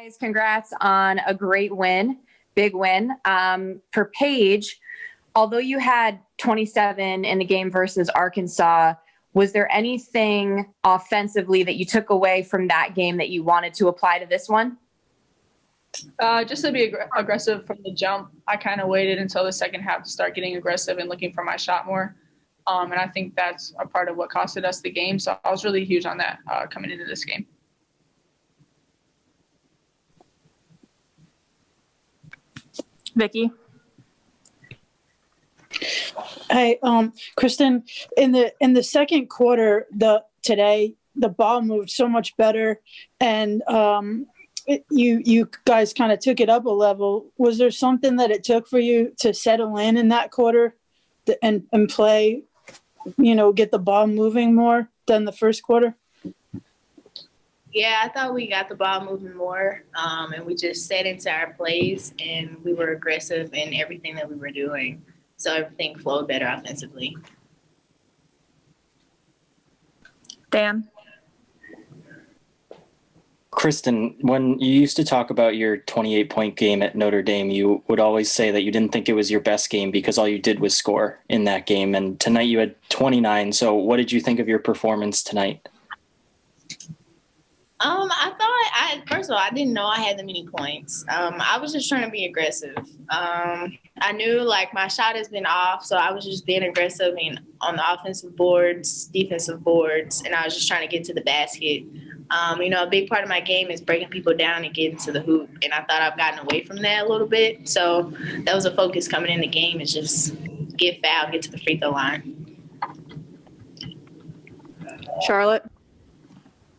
Guys, congrats on a great win, big win. For Paige, although you had 27 in the game versus Arkansas, was there anything offensively that you took away from that game that you wanted to apply to this one? Just to be aggressive from the jump. I kind of waited until the second half to start getting aggressive and looking for my shot more. And I think that's a part of what costed us the game. So I was really huge on that coming into this game. Vicky? Hey, Christyn, in the second quarter, today the ball moved so much better, and you guys kind of took it up a level. Was there something that it took for you to settle in that quarter and play, get the ball moving more than the first quarter? Yeah, I thought we got the ball moving more, and we just set into our plays, and we were aggressive in everything that we were doing. So everything flowed better offensively. Dan? Christyn, when you used to talk about your 28-point game at Notre Dame, you would always say that you didn't think it was your best game because all you did was score in that game. And tonight you had 29. So what did you think of your performance tonight? First of all, I didn't know I had that many points. I was just trying to be aggressive. I knew my shot has been off, so I was just being aggressive on the offensive boards, defensive boards, and I was just trying to get to the basket. A big part of my game is breaking people down and getting to the hoop, and I thought I've gotten away from that a little bit. So that was a focus coming in the game, is just get fouled, get to the free throw line. Charlotte?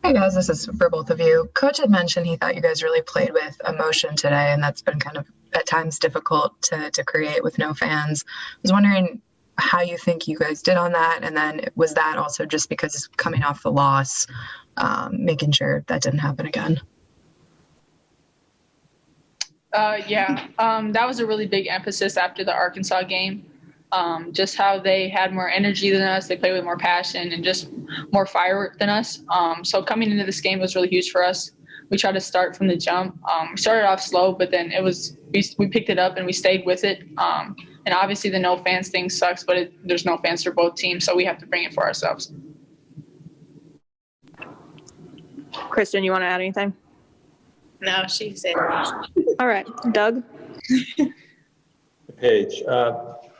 Hey guys, this is for both of you. Coach had mentioned he thought you guys really played with emotion today, and that's been kind of at times difficult to create with no fans. I was wondering how you think you guys did on that, and then was that also just because coming off the loss, making sure that didn't happen again? That was a really big emphasis after the Arkansas game. Just how they had more energy than us. They played with more passion and just more fire than us. So coming into this game was really huge for us. We tried to start from the jump. We started off slow, but then we picked it up and we stayed with it. And obviously the no fans thing sucks, but there's no fans for both teams, so we have to bring it for ourselves. Christyn, you want to add anything? No, she said. All right. Doug? Paige,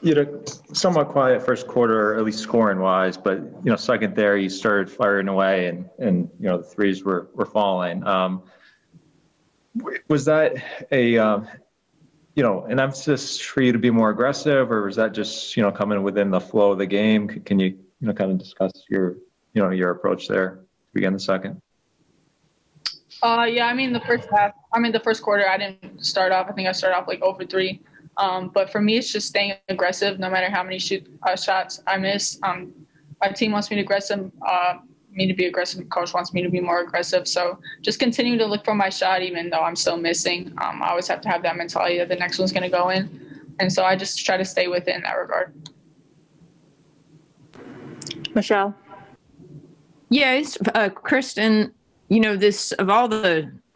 you had a somewhat quiet first quarter, at least scoring wise, but second there you started firing away and the threes were falling. Was that an emphasis for you to be more aggressive, or was that just coming within the flow of the game? Can you kind of discuss your approach there to begin the second? The first quarter I didn't start off. I think I started off 0 for 3. But for me, it's just staying aggressive no matter how many shots I miss. My team wants me to be aggressive. Coach wants me to be more aggressive. So just continuing to look for my shot, even though I'm still missing. I always have to have that mentality that the next one's going to go in. And so I just try to stay with it in that regard. Michelle? Yeah, Christyn, this of all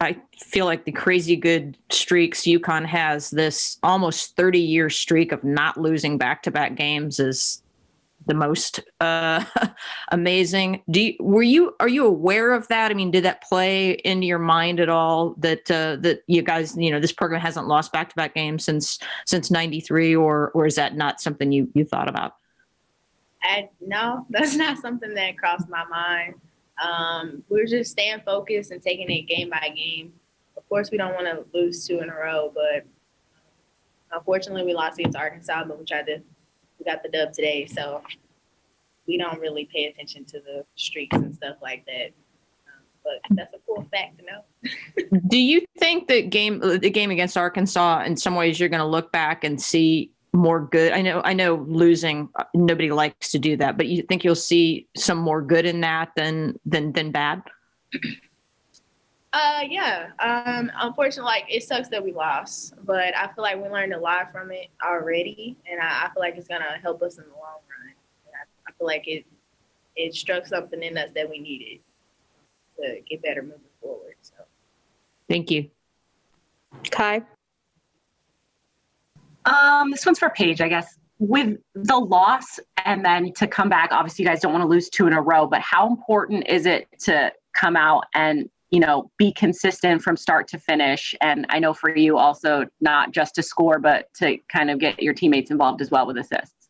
I feel like the crazy good streaks UConn has, this almost 30-year streak of not losing back-to-back games is the most amazing. Are you aware of that? I mean, did that play into your mind at all that you guys, this program hasn't lost back-to-back games since '93, or is that not something you thought about? No, that's not something that crossed my mind. We're just staying focused and taking it game by game. Of course, we don't want to lose 2 in a row, but unfortunately, we lost against Arkansas, but we got the dub today, so we don't really pay attention to the streaks and stuff like that. But that's a cool fact to know. Do you think the game against Arkansas, in some ways, you're going to look back and see more good? I know losing, nobody likes to do that, but you think you'll see some more good in that than bad? Yeah. Unfortunately, it sucks that we lost, but I feel like we learned a lot from it already, and I feel like it's gonna help us in the long run. I feel like it struck something in us that we needed to get better moving forward. So, thank you. Kai? This one's for Paige, I guess. With the loss and then to come back, obviously you guys don't want to lose 2 in a row, but how important is it to come out and, be consistent from start to finish? And I know for you also, not just to score, but to kind of get your teammates involved as well with assists.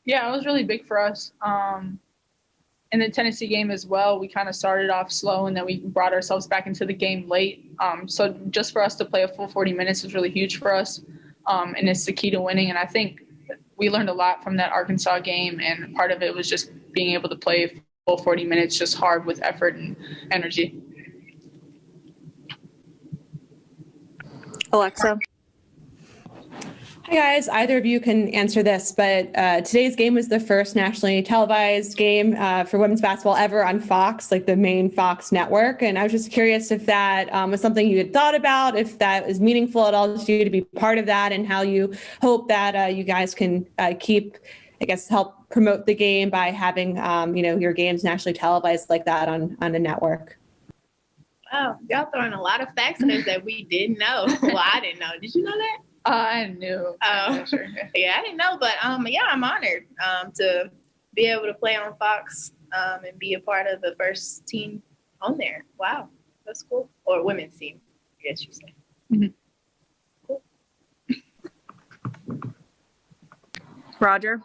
Yeah, it was really big for us. In the Tennessee game as well, we kind of started off slow and then we brought ourselves back into the game late. So just for us to play a full 40 minutes was really huge for us. And it's the key to winning. And I think we learned a lot from that Arkansas game. And part of it was just being able to play full 40 minutes, just hard with effort and energy. Alexa? Hi guys, either of you can answer this, but today's game was the first nationally televised game for women's basketball ever on Fox, like the main Fox network. And I was just curious if that was something you had thought about, if that was meaningful at all to you to be part of that, and how you hope that you guys can help promote the game by having, your games nationally televised like that on a network. Wow, y'all throwing a lot of facts at us that we didn't know. Well, I didn't know. Did you know that? I knew. Oh, sure. Yeah, I didn't know, but yeah, I'm honored to be able to play on Fox and be a part of the first team on there. Wow, that's cool. Or women's team, I guess you say. Mm-hmm. Cool. Roger?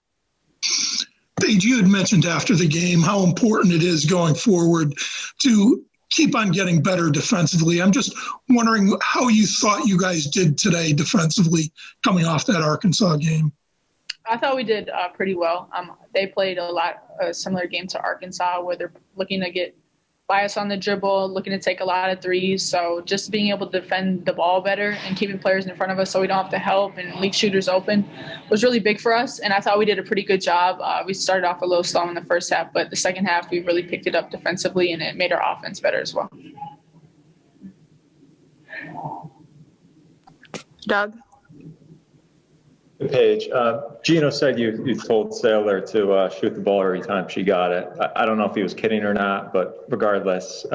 Paige, you had mentioned after the game how important it is going forward to keep on getting better defensively. I'm just wondering how you thought you guys did today defensively coming off that Arkansas game. I thought we did pretty well. They played a similar game to Arkansas where they're looking to get by us on the dribble, looking to take a lot of threes. So just being able to defend the ball better and keeping players in front of us so we don't have to help and leave shooters open was really big for us. And I thought we did a pretty good job. We started off a little slow in the first half, but the second half we really picked it up defensively and it made our offense better as well. Doug? Paige, Gino said you told Sailor to shoot the ball every time she got it. I don't know if he was kidding or not, but regardless,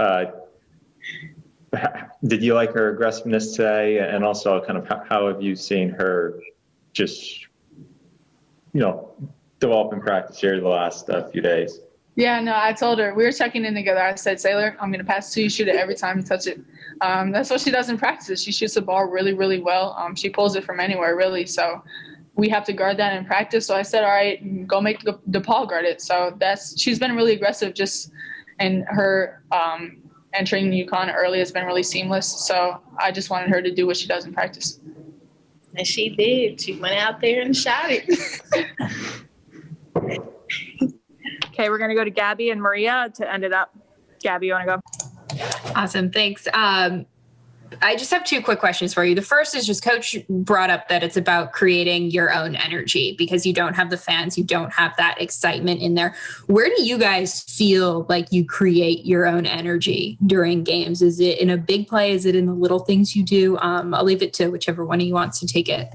did you like her aggressiveness today? And also kind of how have you seen her just, develop in practice here the last few days? Yeah, no, I told her. We were checking in together. I said, Sailor, I'm going to pass it to you. Shoot it every time you touch it. That's what she does in practice. She shoots the ball really, really well. She pulls it from anywhere, really. So we have to guard that in practice. So I said, all right, go make DePaul guard it. So she's been really aggressive and her entering UConn early has been really seamless. So I just wanted her to do what she does in practice. And she did. She went out there and shot it. Okay, we're going to go to Gabby and Maria to end it up. Gabby, you want to go? Awesome. Thanks. I just have 2 quick questions for you. The first is just Coach brought up that it's about creating your own energy because you don't have the fans, you don't have that excitement in there. Where do you guys feel like you create your own energy during games? Is it in a big play? Is it in the little things you do? I'll leave it to whichever one of you wants to take it.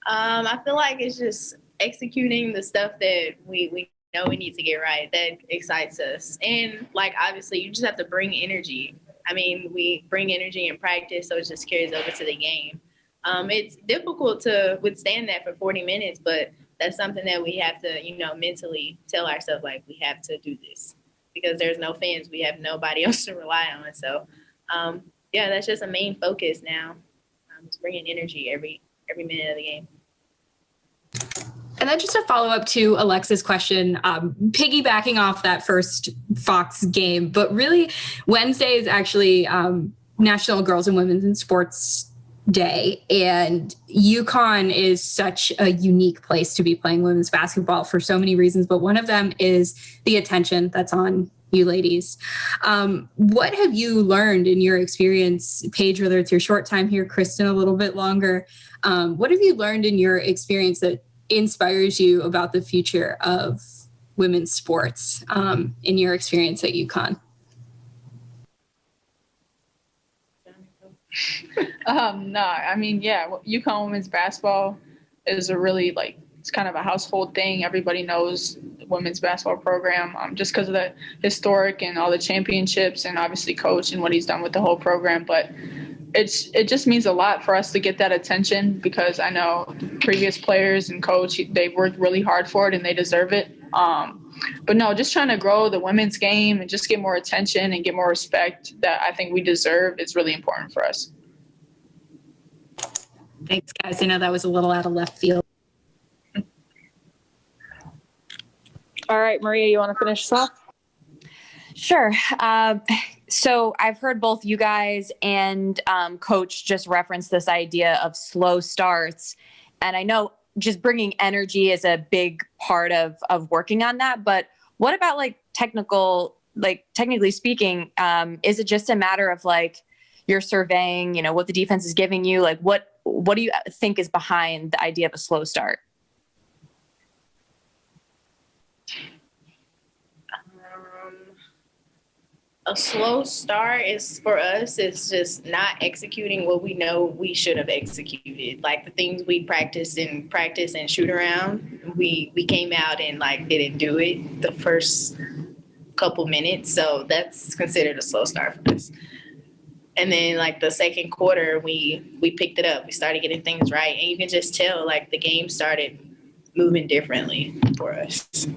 I feel like it's just executing the stuff that we know we need to get right that excites us. And obviously you just have to bring energy. I mean, we bring energy in practice, so it just carries over to the game. It's difficult to withstand that for 40 minutes, but that's something that we have to, mentally tell ourselves, we have to do this because there's no fans. We have nobody else to rely on. So, that's just a main focus now. It's bringing energy every minute of the game. And then just a follow up to Alexa's question, piggybacking off that first Fox game, but really Wednesday is actually National Girls and Women's in Sports Day. And UConn is such a unique place to be playing women's basketball for so many reasons. But one of them is the attention that's on you ladies. What have you learned in your experience, Paige, whether it's your short time here, Christyn, a little bit longer? What have you learned in your experience that inspires you about the future of women's sports in your experience at UConn? UConn women's basketball is a really it's kind of a household thing. Everybody knows the women's basketball program just because of the historic and all the championships and obviously Coach and what he's done with the whole program. But it just means a lot for us to get that attention, because I know previous players and coach, they worked really hard for it and they deserve it. But no, just trying to grow the women's game and just get more attention and get more respect that I think we deserve is really important for us. Thanks, guys. I know that was a little out of left field. All right, Maria, you want to finish us off? Sure. So I've heard both you guys and Coach just reference this idea of slow starts. And I know just bringing energy is a big part of working on that. But what about technically speaking, is it just a matter of you're surveying, what the defense is giving you? What do you think is behind the idea of a slow start? A slow start is for us, it's just not executing what we know we should have executed. Like the things we practice and shoot around, we came out and didn't do it the first couple minutes. So that's considered a slow start for us. And then the second quarter, we picked it up. We started getting things right. And you can just tell the game started moving differently for us.